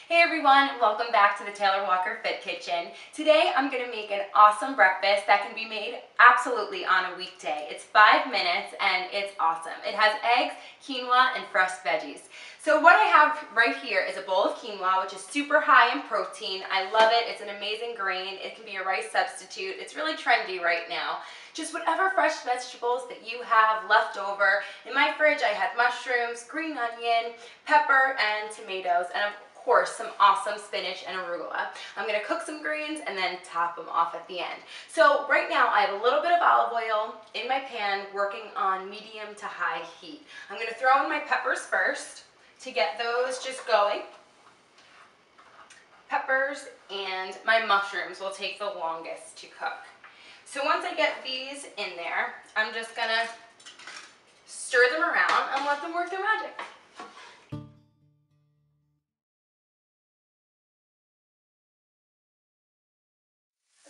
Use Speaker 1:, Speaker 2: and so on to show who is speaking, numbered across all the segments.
Speaker 1: Hey everyone, welcome back to the Taylor Walker Fit Kitchen. Today I'm going to make an awesome breakfast that can be made absolutely on a weekday. It's 5 minutes and it's awesome. It has eggs, quinoa, and fresh veggies. So what I have right here is a bowl of quinoa, which is super high in protein. I love it. It's an amazing grain. It can be a rice substitute. It's really trendy right now. Just whatever fresh vegetables that you have left over. In my fridge I had mushrooms, green onion, pepper, and tomatoes, and of course some awesome spinach and arugula. I'm going to cook some greens and then top them off at the end. So right now I have a little bit of olive oil in my pan working on medium to high heat. I'm going to throw in my peppers first to get those just going. Peppers and my mushrooms will take the longest to cook. So once I get these in there, I'm just going to stir them around and let them work their magic.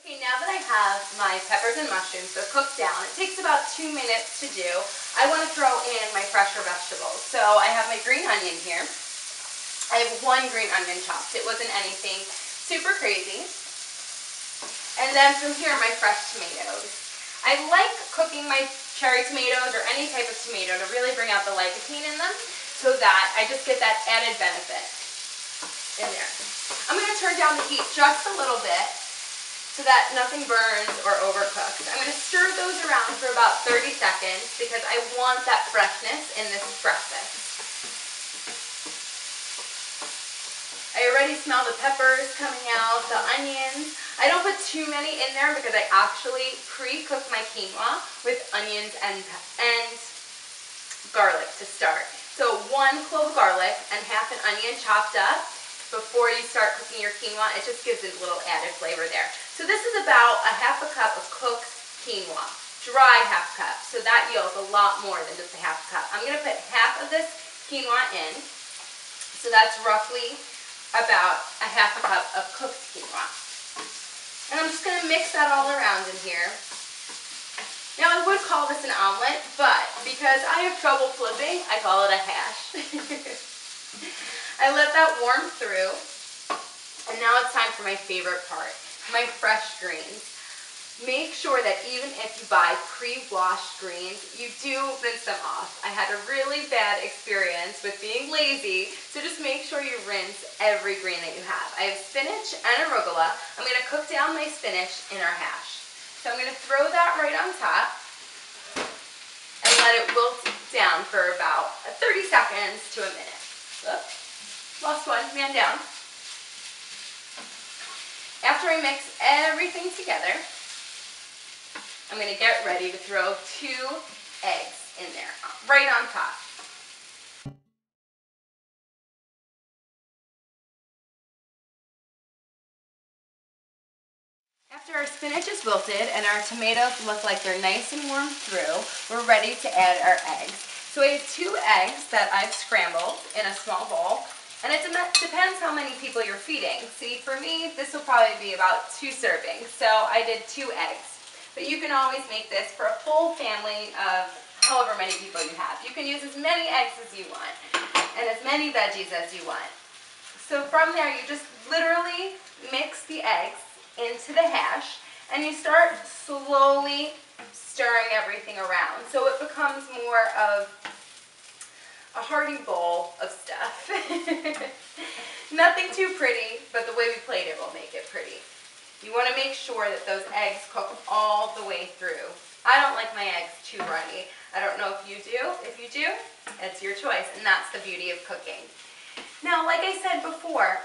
Speaker 1: Okay, now that I have my peppers and mushrooms, they're cooked down. It takes about 2 minutes to do. I want to throw in my fresher vegetables. So I have my green onion here. I have 1 green onion chopped. It wasn't anything super crazy. And then from here, my fresh tomatoes. I like cooking my cherry tomatoes or any type of tomato to really bring out the lycopene in them so that I just get that added benefit in there. I'm going to turn down the heat just a little bit so that nothing burns or overcooks. I'm going to stir those around for about 30 seconds because I want that freshness in this breakfast. I already smell the peppers coming out, the onions. I don't put too many in there because I actually pre-cook my quinoa with onions and garlic to start. So 1 clove of garlic and half an onion chopped up before you start cooking your quinoa. It just gives it a little added flavor there. So this is about a half a cup of cooked quinoa, dry half cup. So that yields a lot more than just a half cup. I'm going to put half of this quinoa in. So that's roughly about a half a cup of cooked quinoa. And I'm just going to mix that all around in here. Now I would call this an omelet, but because I have trouble flipping, I call it a hash. I let that warm through, and now it's time for my favorite part, my fresh greens. Make sure that even if you buy pre-washed greens, you do rinse them off. I had a really bad experience with being lazy, so just make sure you rinse every green that you have. I have spinach and arugula. I'm going to cook down my spinach in our hash. So I'm going to throw that right on top and let it wilt down for about 30 seconds to a minute. Oops. Lost one, man down. After I mix everything together, I'm going to get ready to throw 2 eggs in there, right on top. After our spinach is wilted and our tomatoes look like they're nice and warm through, we're ready to add our eggs. So I have 2 eggs that I've scrambled in a small bowl. And it depends how many people you're feeding. See, for me, this will probably be about 2 servings. So I did 2 eggs. But you can always make this for a full family of however many people you have. You can use as many eggs as you want and as many veggies as you want. So from there, you just literally mix the eggs into the hash and you start slowly stirring everything around. So it becomes more of a hearty bowl of stuff. Nothing too pretty, but the way we plate it will make it pretty. You want to make sure that those eggs cook all the way through. I don't like my eggs too runny. I don't know if you do. If you do, it's your choice, and that's the beauty of cooking. Now, like I said before,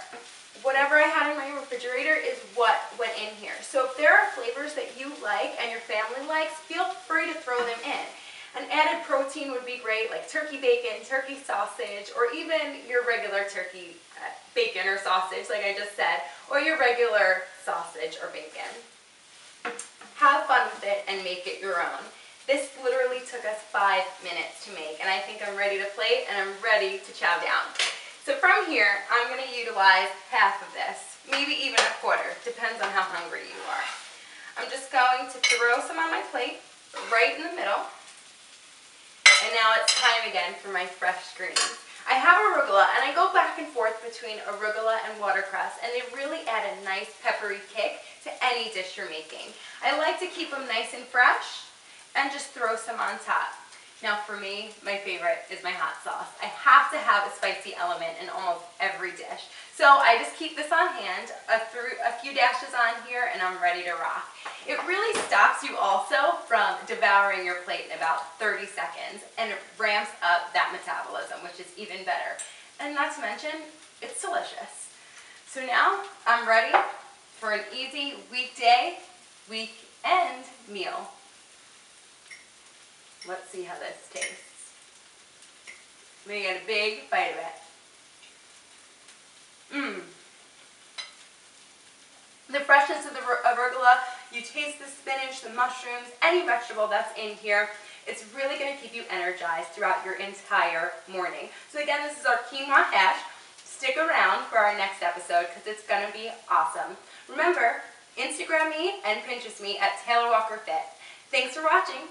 Speaker 1: whatever I had in my refrigerator is what went in here. So if there are flavors that you like and your family likes, feel free to throw them in. An added protein would be great, like turkey bacon, turkey sausage, or even your regular turkey bacon or sausage, like I just said, or your regular sausage or bacon. Have fun with it and make it your own. This literally took us 5 minutes to make, and I think I'm ready to plate and I'm ready to chow down. So from here, I'm going to utilize half of this, maybe even a quarter, depends on how hungry you are. I'm just going to throw some on my plate, right in the middle. And now it's time again for my fresh greens. I have arugula, and I go back and forth between arugula and watercress, and they really add a nice peppery kick to any dish you're making. I like to keep them nice and fresh and just throw some on top. Now for me, my favorite is my hot sauce. I have to have a spicy element in almost every dish. So I just keep this on hand, a few dashes on here, and I'm ready to rock. It really stops you also from devouring your plate in about 30 seconds, and it ramps up that metabolism, which is even better. And not to mention, it's delicious. So now I'm ready for an easy weekday, weekend meal. Let's see how this tastes. I'm going to get a big bite of it. The freshness of the arugula, you taste the spinach, the mushrooms, any vegetable that's in here. It's really going to keep you energized throughout your entire morning. So again, this is our quinoa hash. Stick around for our next episode because it's going to be awesome. Remember, Instagram me and Pinterest me at Taylor Walker Fit. Thanks for watching.